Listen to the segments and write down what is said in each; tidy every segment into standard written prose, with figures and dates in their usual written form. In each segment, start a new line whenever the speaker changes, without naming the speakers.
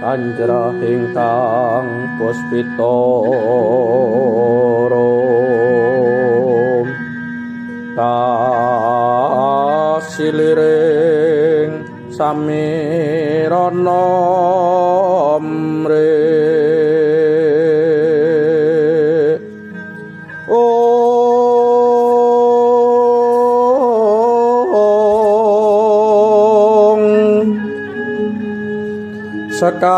anjrahing kang puspita kasiliring samirana mre sekar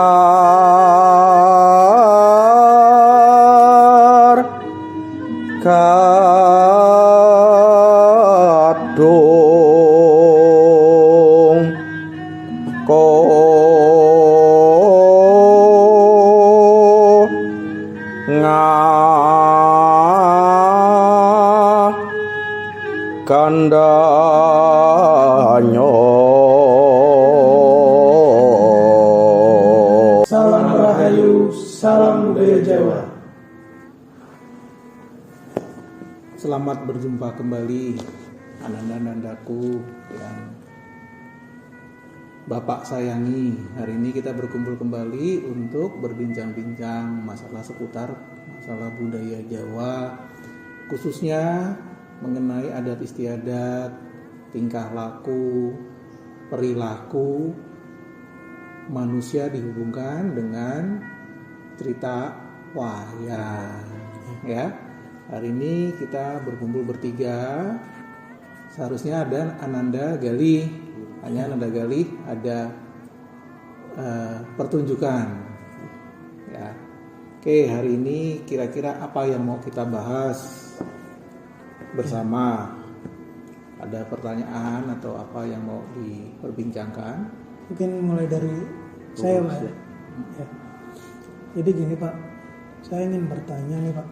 kadung ko ngagandanya.
Salam Rahayu, salam budaya Jawa.
Selamat berjumpa kembali ananda-anandaku yang Bapak sayangi. Hari ini kita berkumpul kembali untuk berbincang-bincang masalah seputar masalah budaya Jawa, khususnya mengenai adat istiadat, tingkah laku, perilaku manusia dihubungkan dengan cerita wayang. Ya, hari ini kita berkumpul bertiga. Seharusnya ada Ananda Galih, hanya Ananda Galih ada pertunjukan. Ya, oke, hari ini kira-kira apa yang mau kita bahas bersama? Ada pertanyaan atau apa yang mau diperbincangkan?
Mungkin mulai dari saya Pak. Ya. Jadi gini Pak, saya ingin bertanya nih Pak.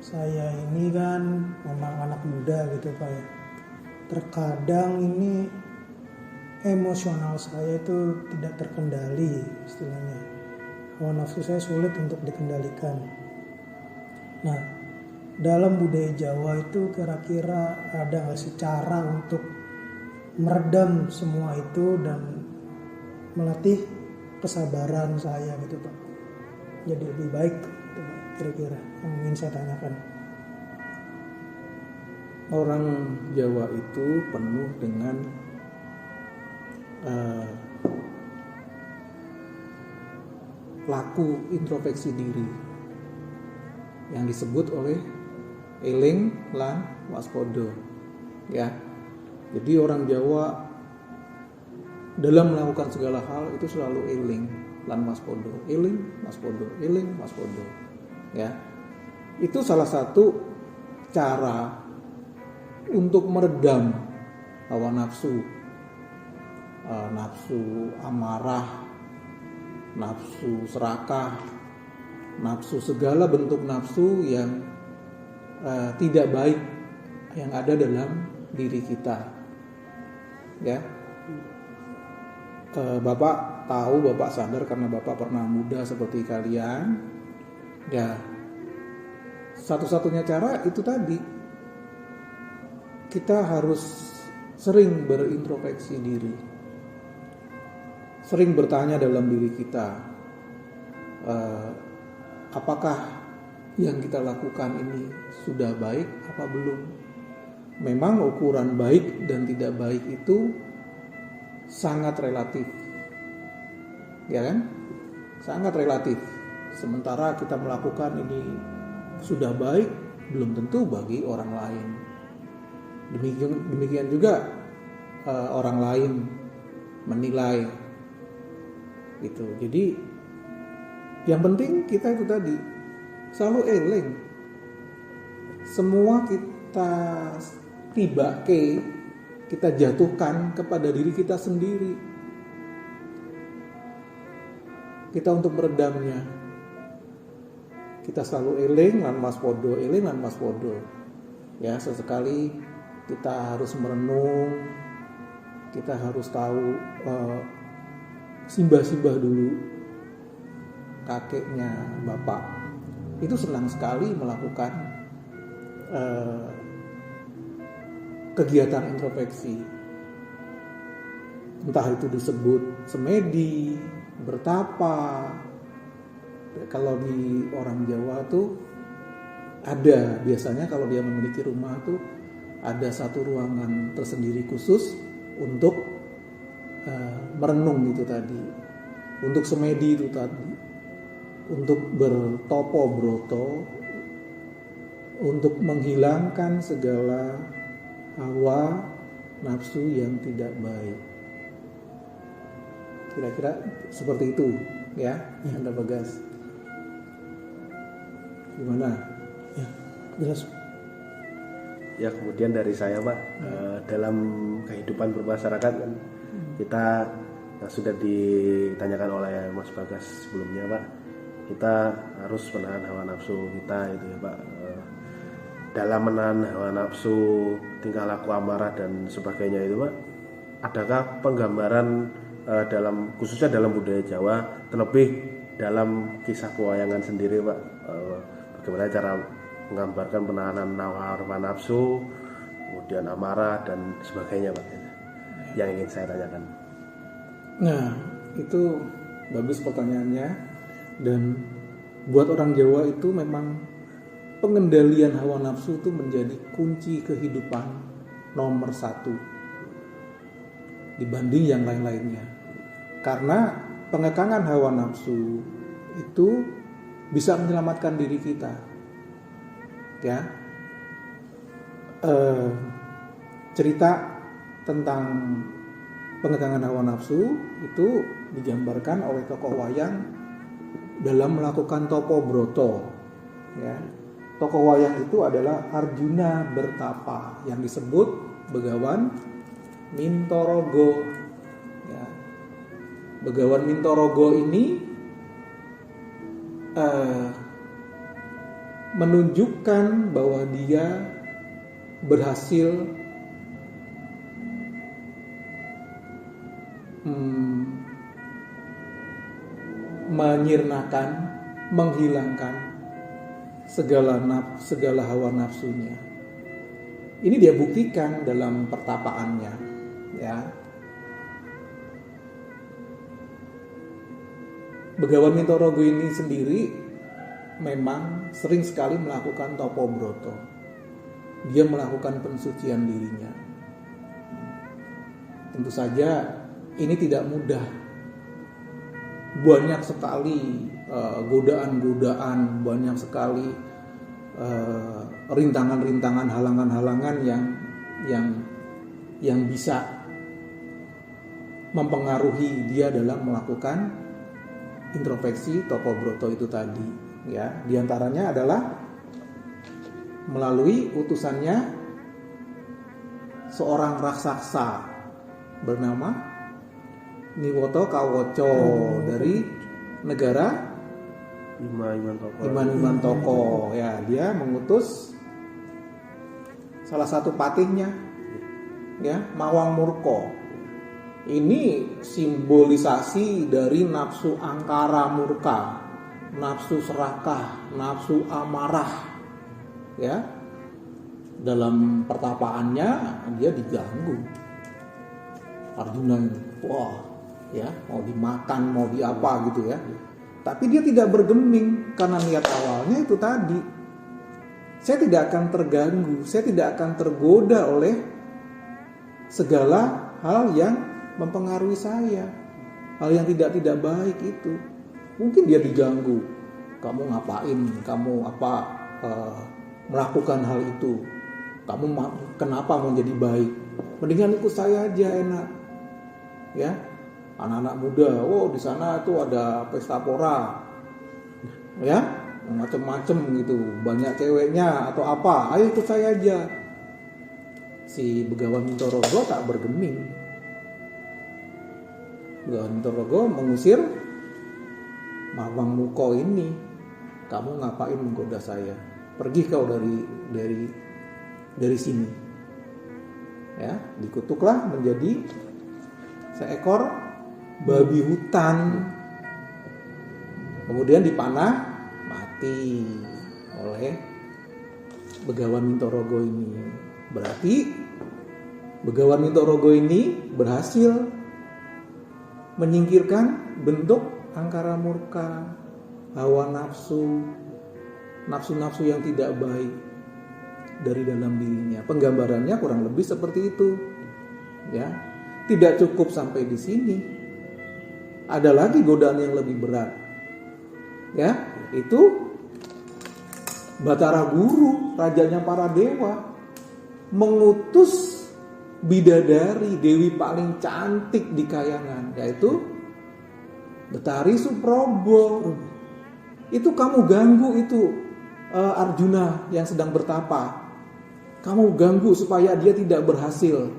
Saya ini kan memang anak muda gitu Pak ya. Terkadang ini emosional saya itu tidak terkendali istilahnya. Hawa nafsu saya sulit untuk dikendalikan. Nah, dalam budaya Jawa itu kira-kira ada nggak sih cara untuk meredam semua itu dan melatih kesabaran saya gitu Pak, jadi lebih baik gitu, Pak. Kira-kira yang ingin saya tanyakan.
Orang Jawa itu penuh dengan laku introspeksi diri yang disebut oleh eling lan waspodo. Ya, jadi orang Jawa dalam melakukan segala hal itu selalu eling lan waspodo, eling waspodo, eling waspodo. Ya, itu salah satu cara untuk meredam hawa nafsu, nafsu amarah, nafsu serakah, nafsu segala bentuk nafsu yang tidak baik yang ada dalam diri kita. Ya, Bapak tahu, Bapak sadar karena Bapak pernah muda seperti kalian. Ya, satu-satunya cara itu tadi, kita harus sering berintrospeksi diri, sering bertanya dalam diri kita, apakah yang kita lakukan ini sudah baik apa belum? Memang ukuran baik dan tidak baik itu sangat relatif, ya kan? Sangat relatif. Sementara kita melakukan ini sudah baik, belum tentu bagi orang lain. Demikian juga orang lain menilai itu. Jadi yang penting kita itu tadi selalu eling. Semua kita kita jatuhkan kepada diri kita sendiri. Kita untuk meredamnya, kita selalu eling lan waspodo, eling lan waspodo. Ya, sesekali kita harus merenung, kita harus tahu simbah-simbah dulu. Kakeknya Bapak itu senang sekali melakukan kegiatan introspeksi. Entah itu disebut semedi, bertapa. Kalau di orang Jawa tuh ada, biasanya kalau dia memiliki rumah tuh ada satu ruangan tersendiri khusus untuk merenung itu tadi, untuk semedi itu tadi, untuk bertopo broto, untuk menghilangkan segala hawa nafsu yang tidak baik. Kira-kira seperti itu ya, Anda Bagas. Gimana?
Ya, jelas.
Ya, kemudian dari saya Pak, dalam kehidupan bermasyarakat kan kita yang sudah ditanyakan oleh Mas Bagas sebelumnya Pak, kita harus menahan hawa nafsu kita itu ya Pak. Dalam menahan hawa nafsu, tingkah laku amarah dan sebagainya itu Pak, adakah penggambaran dalam khususnya dalam budaya Jawa, terlebih dalam kisah pewayangan sendiri Pak, bagaimana cara menggambarkan penahanan hawa nafsu, kemudian amarah dan sebagainya Pak, yang ingin saya tanyakan.
Nah, itu bagus pertanyaannya. Dan buat orang Jawa itu memang pengendalian hawa nafsu itu menjadi kunci kehidupan nomor 1 dibanding yang lain-lainnya. Karena pengekangan hawa nafsu itu bisa menyelamatkan diri kita. Ya, cerita tentang pengekangan hawa nafsu itu digambarkan oleh tokoh wayang dalam melakukan topo broto. Ya, tokoh wayang itu adalah Arjuna bertapa yang disebut Begawan Mintorogo. Ya, Begawan Mintorogo ini menunjukkan bahwa dia berhasil menyirnakan, menghilangkan segala hawa nafsunya. Ini dia buktikan dalam pertapaannya, ya. Begawan Mintorogo ini sendiri memang sering sekali melakukan topo broto. Dia melakukan pensucian dirinya. Tentu saja ini tidak mudah. Banyak sekali godaan-godaan, banyak sekali rintangan-rintangan, halangan-halangan yang bisa mempengaruhi dia dalam melakukan introspeksi topo broto itu tadi. Ya, di antaranya adalah melalui utusannya seorang raksasa bernama Niwoto Kawoco dari negara Iman Toko. Ya, dia mengutus salah satu patihnya, ya, Mawang Murko. Ini simbolisasi dari nafsu angkara murka, nafsu serakah, nafsu amarah. Ya, dalam pertapaannya dia diganggu. Arjuna ini, wah, ya, mau dimakan, mau diapa gitu ya. Tapi dia tidak bergeming karena niat awalnya itu tadi. Saya tidak akan terganggu, saya tidak akan tergoda oleh segala hal yang mempengaruhi saya, hal yang tidak baik itu. Mungkin dia diganggu, kamu ngapain, kamu melakukan hal itu, kamu kenapa mau jadi baik, mendingan ikut saya aja enak, ya. Anak-anak muda, di sana tuh ada pesta pora, ya, macem-macem gitu, banyak ceweknya atau apa, ayo ikut saya aja. Si Begawan Mintorogo tak bergeming. Begawan Mintorogo mengusir Mawang Murko ini. Kamu ngapain menggoda saya? Pergi kau dari sini. Ya, dikutuklah menjadi seekor babi hutan. Kemudian dipanah mati oleh Begawan Mintorogo ini. Berarti Begawan Mintorogo ini berhasil menyingkirkan bentuk angkara murka, hawa nafsu, nafsu-nafsu yang tidak baik dari dalam dirinya. Penggambarannya kurang lebih seperti itu. Ya, tidak cukup sampai di sini. Ada lagi godaan yang lebih berat. Ya, itu Batara Guru, rajanya para dewa, mengutus bidadari, dewi paling cantik di kayangan, yaitu Betari Suprobo. Itu kamu ganggu itu Arjuna yang sedang bertapa. Kamu ganggu supaya dia tidak berhasil,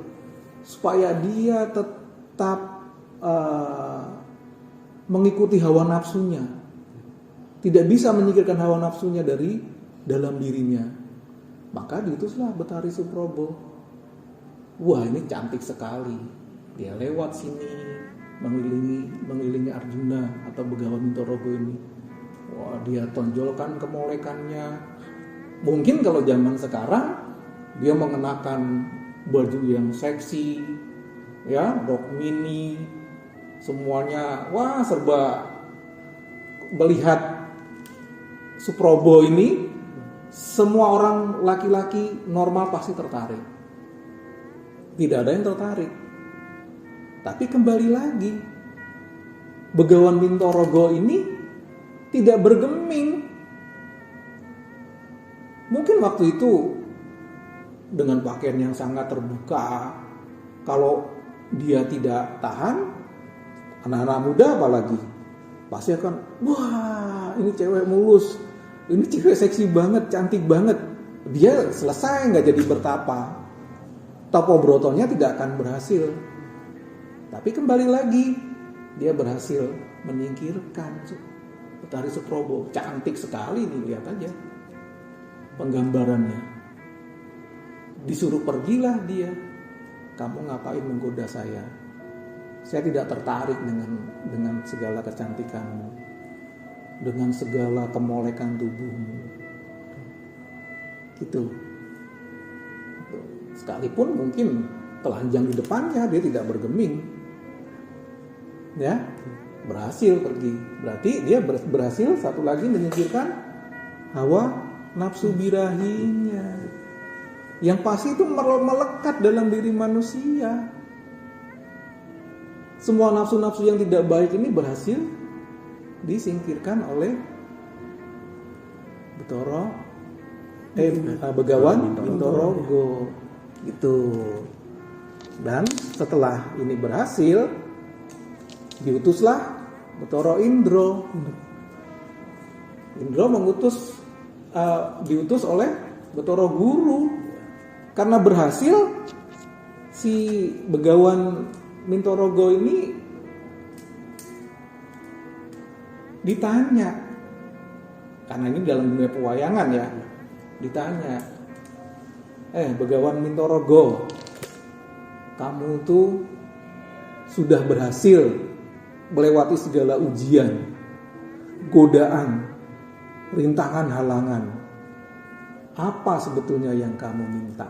supaya dia tetap mengikuti hawa nafsunya, tidak bisa menyingkirkan hawa nafsunya dari dalam dirinya. Maka diutuslah Betari Suprobo. Wah, ini cantik sekali. Dia lewat sini mengelilingi Arjuna atau Begawan Mintorogo ini. Wah, dia tonjolkan kemolekannya. Mungkin kalau zaman sekarang dia mengenakan baju yang seksi, ya, rok mini, semuanya, wah, serba. Melihat Suprobo ini, semua orang laki-laki normal pasti tertarik. Tidak ada yang tertarik. Tapi kembali lagi, Begawan Mintorogo ini tidak bergeming. Mungkin waktu itu dengan pakaian yang sangat terbuka, kalau dia tidak tahan, anak-anak muda apalagi, pasti akan, wah, ini cewek mulus, ini cewek seksi banget, cantik banget. Dia selesai nggak jadi bertapa. Topo Brotonya tidak akan berhasil. Tapi kembali lagi, dia berhasil menyingkirkan Betari Suprobo. Cantik sekali nih, lihat aja penggambarannya. Disuruh pergilah dia. Kamu ngapain menggoda saya? Saya tidak tertarik dengan segala kecantikanmu, dengan segala kemolekan tubuhmu. Gitu. Sekalipun mungkin telanjang di depannya, dia tidak bergeming. Ya, berhasil pergi. Berarti dia berhasil satu lagi menyingkirkan hawa nafsu birahinya, yang pasti itu melekat dalam diri manusia. Semua nafsu-nafsu yang tidak baik ini berhasil disingkirkan oleh Begawan Mintorogo. Gitu. Dan setelah ini berhasil, diutuslah Betara Indra. Indra diutus oleh Betara Guru. Karena berhasil, si Begawan Mintorogo ini ditanya, karena ini dalam dunia pewayangan ya, ditanya, Begawan Mintorogo, kamu tuh sudah berhasil melewati segala ujian, godaan, rintangan, halangan. Apa sebetulnya yang kamu minta?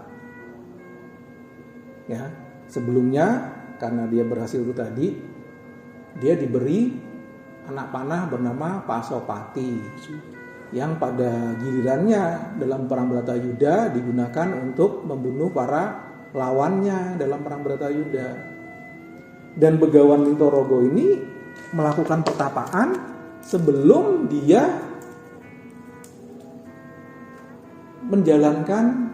Ya, sebelumnya karena dia berhasil itu tadi, dia diberi anak panah bernama Pasopati, yang pada gilirannya dalam perang Bratayuda digunakan untuk membunuh para lawannya dalam perang Bratayuda. Dan Begawan Mintorogo ini melakukan pertapaan sebelum dia menjalankan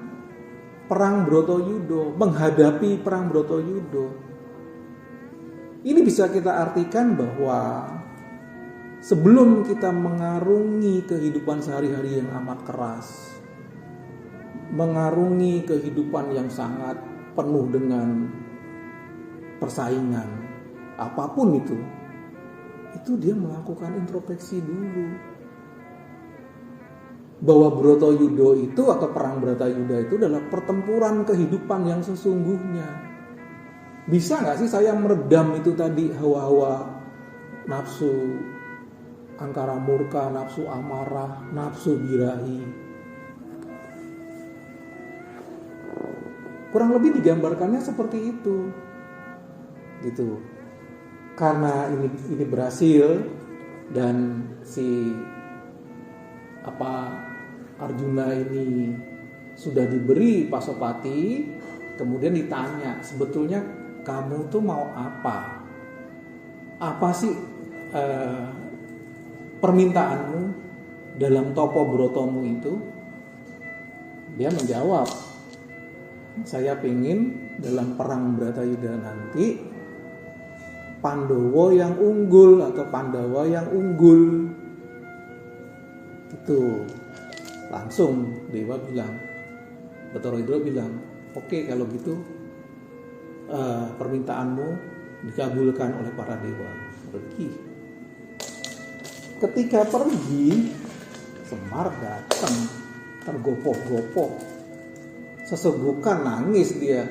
perang Bratayuda, menghadapi perang Bratayuda. Ini bisa kita artikan bahwa sebelum kita mengarungi kehidupan sehari-hari yang amat keras, mengarungi kehidupan yang sangat penuh dengan persaingan, apapun itu dia melakukan introspeksi dulu. Bahwa Bratayuda itu atau perang Bratayuda itu adalah pertempuran kehidupan yang sesungguhnya. Bisa gak sih saya meredam itu tadi hawa-hawa nafsu angkara murka, nafsu amarah, nafsu birahi? Kurang lebih digambarkannya seperti itu. Gitu. karena ini berhasil dan si Arjuna ini sudah diberi Pasopati, kemudian ditanya, sebetulnya kamu tuh mau apa? Apa sih permintaanmu dalam topo brotomu itu? Dia menjawab, saya ingin dalam perang Bratayuda nanti Pandowo yang unggul atau Pandawa yang unggul. Itu langsung Dewa bilang, Bathara Indra bilang, oke, kalau gitu permintaanmu dikabulkan oleh para dewa. Pergi. Ketika pergi, Semar datang tergopoh-gopoh, sesegukan nangis dia.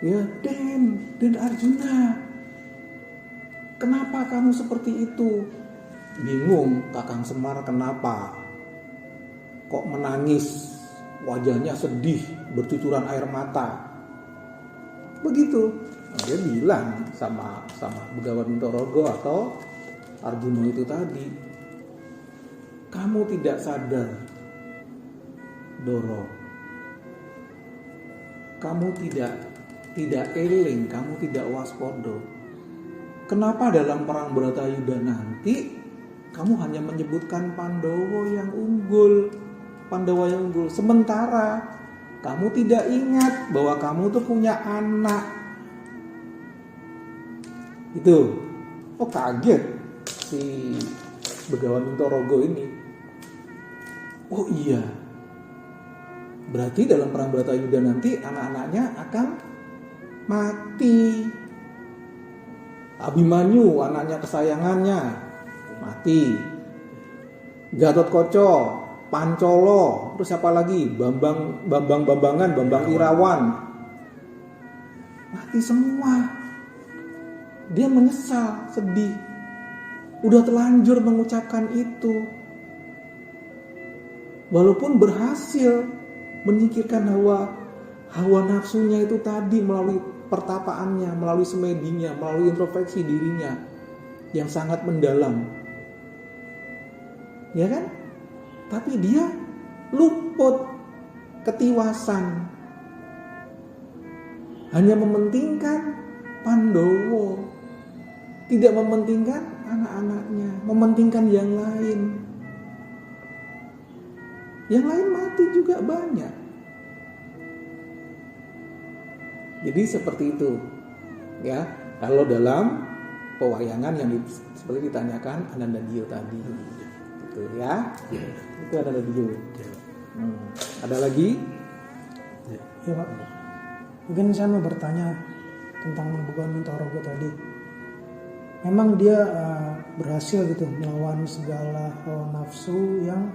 Ya, Den Arjuna, kenapa kamu seperti itu? Bingung Kakang Semar kenapa? Kok menangis? Wajahnya sedih, bercucuran air mata. Begitu. Dia bilang sama Begawan Mintorogo atau Arjuna itu tadi, kamu tidak sadar, Doro. Kamu tidak eling, kamu tidak waspodo. Kenapa dalam perang Bratayuda nanti kamu hanya menyebutkan Pandawa yang unggul, sementara kamu tidak ingat bahwa kamu tuh punya anak. Itu. Oh, kaget si Begawan Mintorogo ini. Oh iya, berarti dalam perang Bratayuda nanti anak-anaknya akan mati. Abimanyu, anaknya kesayangannya, mati. Gatotkaca, Pancolo, terus siapa lagi? Bambang Irawan, mati semua. Dia menyesal, sedih. Udah terlanjur mengucapkan itu. Walaupun berhasil menyingkirkan hawa nafsunya itu tadi melalui pertapaannya, melalui semedinya, melalui introspeksi dirinya yang sangat mendalam. Ya kan? Tapi dia luput ketiwasan. Hanya mementingkan Pandowo, tidak mementingkan anak-anaknya, mementingkan yang lain. Yang lain mati juga banyak. Jadi seperti itu. Ya, kalau dalam pewayangan yang seperti ditanyakan Anandadio tadi. Gitu ya. Itu Anandadio. Ada lagi?
Ya Pak. Mungkin saya mau bertanya tentang Begawan Mintorogo tadi. Memang dia berhasil gitu melawan segala hawa nafsu yang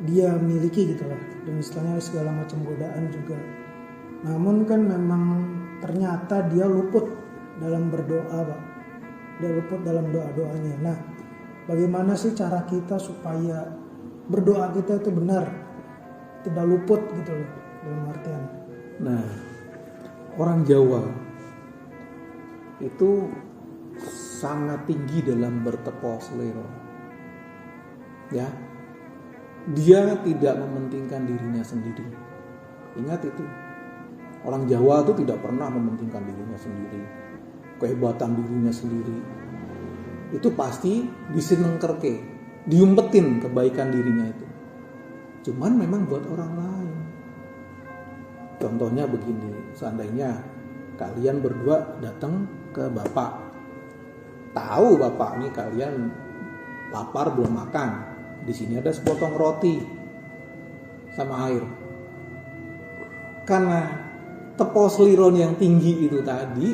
dia miliki gitu lah, dan istilahnya segala macam godaan juga. Namun kan memang ternyata dia luput dalam berdoa, Pak. Dia luput dalam doa-doanya. Nah, bagaimana sih cara kita supaya berdoa kita itu benar, tidak luput gitu loh, dalam artian.
Nah, orang Jawa itu sangat tinggi dalam bertepo selero. Ya, dia tidak mementingkan dirinya sendiri. Ingat itu. Orang Jawa itu tidak pernah mementingkan dirinya sendiri, kehebatan dirinya sendiri. Itu pasti disenengkerke, diumpetin kebaikan dirinya itu. Cuman memang buat orang lain. Contohnya begini, seandainya kalian berdua datang ke bapak, tahu bapak nih kalian lapar belum makan, di sini ada sepotong roti sama air. Karena tepos liron yang tinggi itu tadi,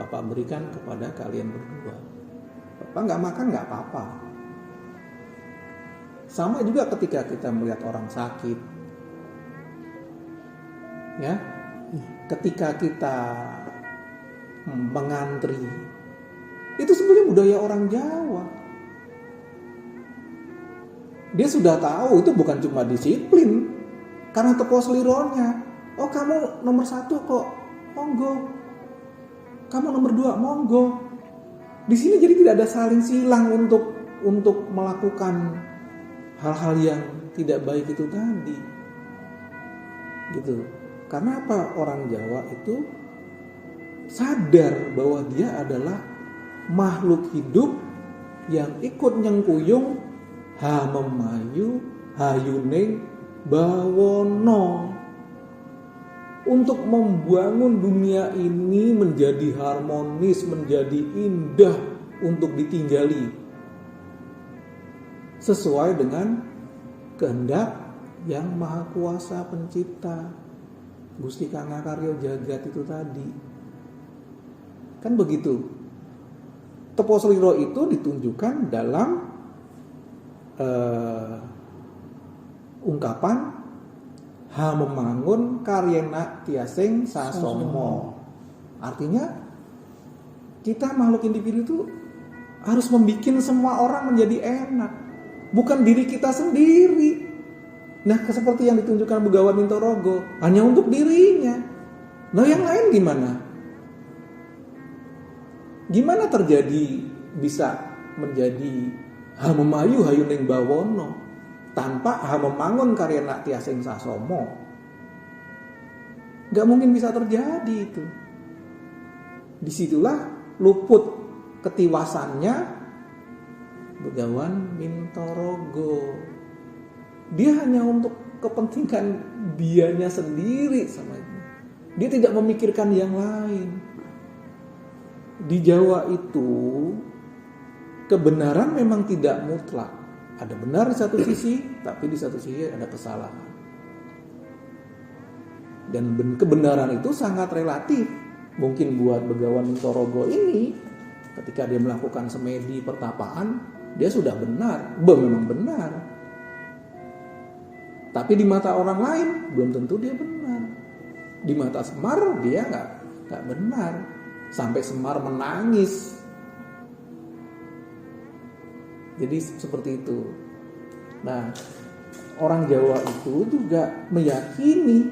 bapak berikan kepada kalian berdua. Bapak nggak makan nggak apa-apa. Sama juga ketika kita melihat orang sakit. Ya, ketika kita mengantri, itu sebenarnya budaya orang Jawa. Dia sudah tahu itu bukan cuma disiplin, karena tepos lironnya. Oh, kamu nomor 1 kok, monggo. kamu nomor 2, monggo. Di sini jadi tidak ada saling silang untuk melakukan hal-hal yang tidak baik itu tadi. Gitu. Karena apa? Orang Jawa itu sadar bahwa dia adalah makhluk hidup yang ikut nyengkuyung hamemayu hayuning bawono untuk membangun dunia ini menjadi harmonis, menjadi indah untuk ditinggali sesuai dengan kehendak yang Maha Kuasa Pencipta Gusti Kang Karyo Jagat itu tadi. Kan begitu. Tepo Sliro itu ditunjukkan dalam ungkapan hamemangun karyena tiasing sasomo. Artinya kita makhluk individu itu harus membuat semua orang menjadi enak, bukan diri kita sendiri. Nah, seperti yang ditunjukkan Begawan Mintorogo, hanya untuk dirinya. Nah, yang lain gimana? Gimana terjadi bisa menjadi hamemayu hayuning bawono tanpa hamemangun karyena tiasing sasomo? Gak mungkin bisa terjadi itu. Disitulah luput ketiwasannya Begawan Mintorogo. Dia hanya untuk kepentingan dianya sendiri sama itu. Dia tidak memikirkan yang lain. Di Jawa itu kebenaran memang tidak mutlak. Ada benar di satu sisi, tapi di satu sisi ada kesalahan. Dan kebenaran itu sangat relatif. Mungkin buat Begawan Mintorogo ini, ketika dia melakukan semedi pertapaan, dia sudah benar, memang benar. Tapi di mata orang lain belum tentu dia benar. Di mata Semar dia nggak benar. Sampai Semar menangis. Jadi seperti itu. Nah, orang Jawa itu juga meyakini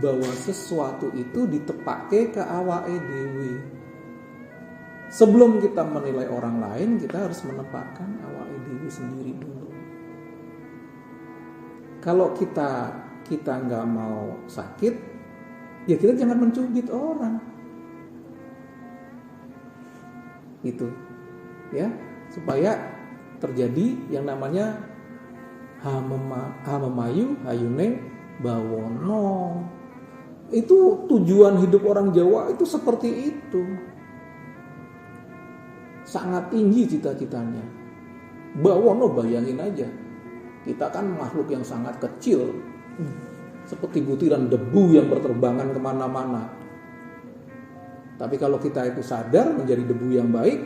bahwa sesuatu itu ditepake ke awake dhewe. Sebelum kita menilai orang lain, kita harus menempatkan awake dhewe sendiri dulu. Kalau kita nggak mau sakit, ya kita jangan mencubit orang. Gitu, ya, supaya terjadi yang namanya hamemayu hayune bawono. Itu tujuan hidup orang Jawa itu seperti itu. Sangat tinggi cita-citanya. Bawono, bayangin aja. Kita kan makhluk yang sangat kecil. Seperti butiran debu yang berterbangan kemana-mana. Tapi kalau kita itu sadar menjadi debu yang baik,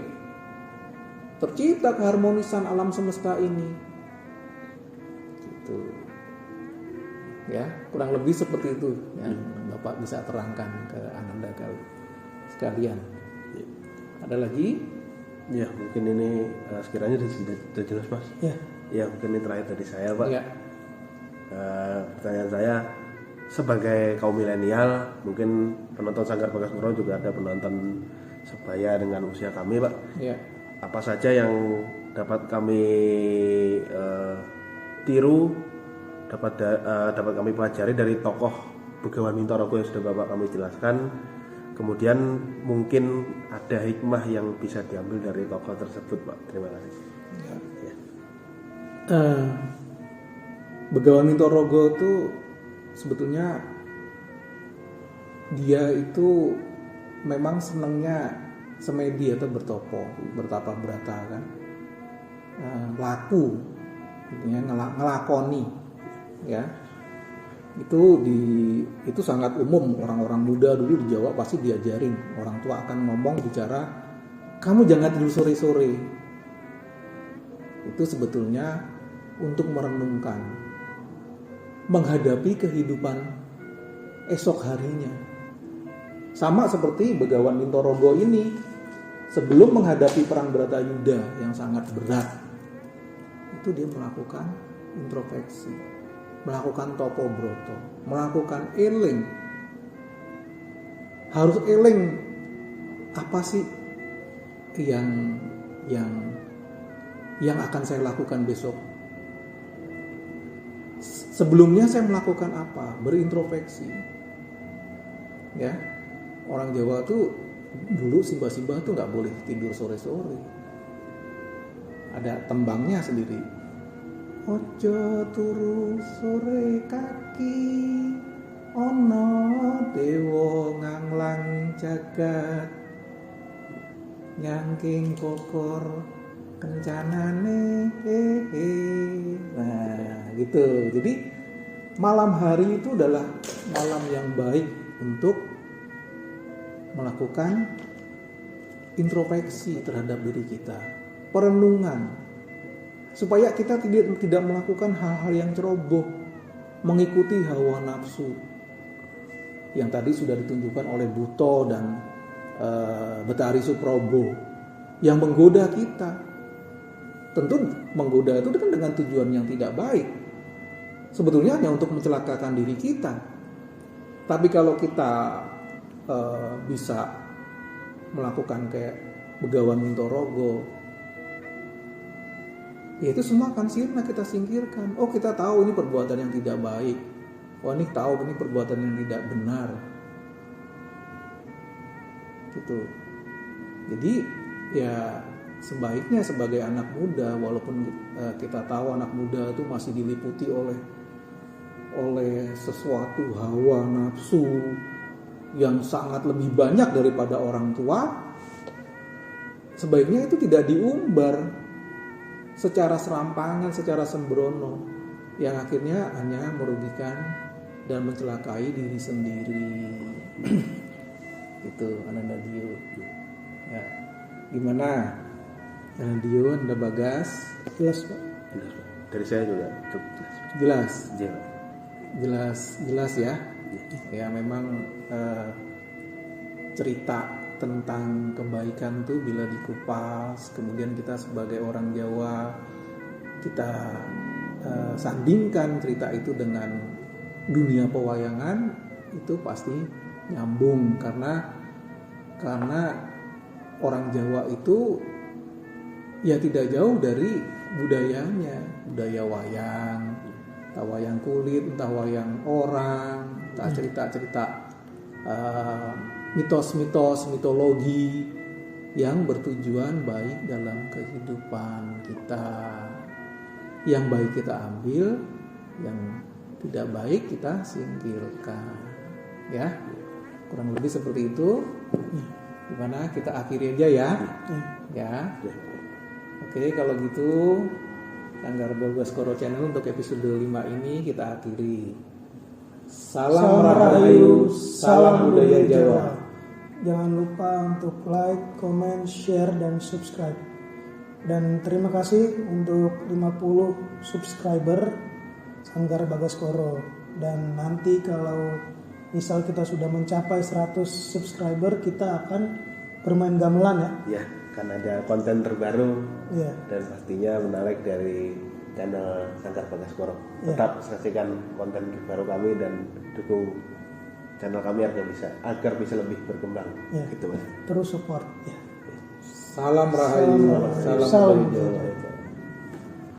tercipta keharmonisan alam semesta ini. Gitu. Ya, kurang lebih seperti itu yang Bapak bisa terangkan ke Ananda sekalian. Ada lagi?
Ya, mungkin ini sekiranya sudah jelas, Mas. Ya, mungkin ini terakhir dari saya, Pak.
Ya.
Pertanyaan saya, sebagai kaum milenial, mungkin penonton Sanggar Bagas Purwo juga ada penonton sebaya dengan usia kami, Pak.
Ya.
Apa saja yang dapat kami tiru, dapat kami pelajari dari tokoh Begawan Mintorogo yang sudah Bapak kami jelaskan. Kemudian mungkin ada hikmah yang bisa diambil dari tokoh tersebut, Pak. Terima kasih. Ya.
Begawan Mintorogo itu sebetulnya dia itu memang senangnya semedi atau bertapa berata kan, laku, ya, ngelakoni, ya. Itu sangat umum. Orang-orang muda dulu di Jawa pasti diajarin, orang tua akan ngomong bicara, kamu jangan tidur sore-sore. Itu sebetulnya untuk merenungkan, menghadapi kehidupan esok harinya. Sama seperti Begawan Mintorogo ini, sebelum menghadapi perang Bratayuda yang sangat berat, itu dia melakukan introspeksi, melakukan topo broto, melakukan eling. Harus eling apa sih yang akan saya lakukan besok? Sebelumnya saya melakukan apa? Berintrospeksi. Ya, orang Jawa tuh dulu simbah-simbah tuh nggak boleh tidur sore-sore. Ada tembangnya sendiri. Ojo turu sore kaki, ono dewa nganglang jagat, nyangking kokor kencanane Nah gitu. Jadi malam hari itu adalah malam yang baik untuk melakukan introspeksi terhadap diri kita, perenungan, supaya kita tidak melakukan hal-hal yang ceroboh, mengikuti hawa nafsu yang tadi sudah ditunjukkan oleh Buto dan Betari Suprobo yang menggoda kita. Tentu menggoda itu kan dengan tujuan yang tidak baik. Sebetulnya hanya untuk mencelakakan diri kita. Tapi kalau kita bisa melakukan kayak Begawan Mintorogo, ya itu semua akan sirna kita singkirkan. Oh, kita tahu ini perbuatan yang tidak baik. Oh, ini tahu ini perbuatan yang tidak benar. Gitu. Jadi ya sebaiknya sebagai anak muda, walaupun kita tahu anak muda itu masih diliputi oleh sesuatu hawa nafsu yang sangat lebih banyak daripada orang tua, sebaiknya itu tidak diumbar secara serampangan, secara sembrono, yang akhirnya hanya merugikan dan mencelakai diri sendiri. Itu Ananda Dio. Ya. Gimana? Dio, Anda Bagas?
Jelas Pak.
Jelas, Pak. Dari saya juga cukup
Jelas.
Jelas.
Ya. Ya memang cerita tentang kebaikan tuh bila dikupas, kemudian kita sebagai orang Jawa kita sandingkan cerita itu dengan dunia pewayangan, itu pasti nyambung karena orang Jawa itu ya tidak jauh dari budayanya, budaya wayang, entah wayang kulit, entah wayang orang, entah cerita-cerita mitos-mitos, mitologi yang bertujuan baik dalam kehidupan kita. Yang baik kita ambil, yang tidak baik kita singkirkan. Ya, kurang lebih seperti itu. Gimana kita akhiri aja ya? Ya. Oke, kalau gitu Sanggar Bagaskoro Channel untuk episode 5 ini kita akhiri. Salam Rahayu, salam budaya Jawa.
Jangan lupa untuk like, comment, share, dan subscribe. Dan terima kasih untuk 50 subscriber Sanggar Bagaskoro. Dan nanti kalau misal kita sudah mencapai 100 subscriber, kita akan bermain gamelan ya.
Ya, kan ada konten terbaru
Ya.
dan pastinya menarik dari channel Sanggar Bagaskoro.
Ya.
Tetap saksikan konten terbaru kami dan dukung channel kami agar bisa lebih berkembang.
Ya.
Gitu Mas.
Terus support ya.
Salam Rahayu, salam budaya Jawa.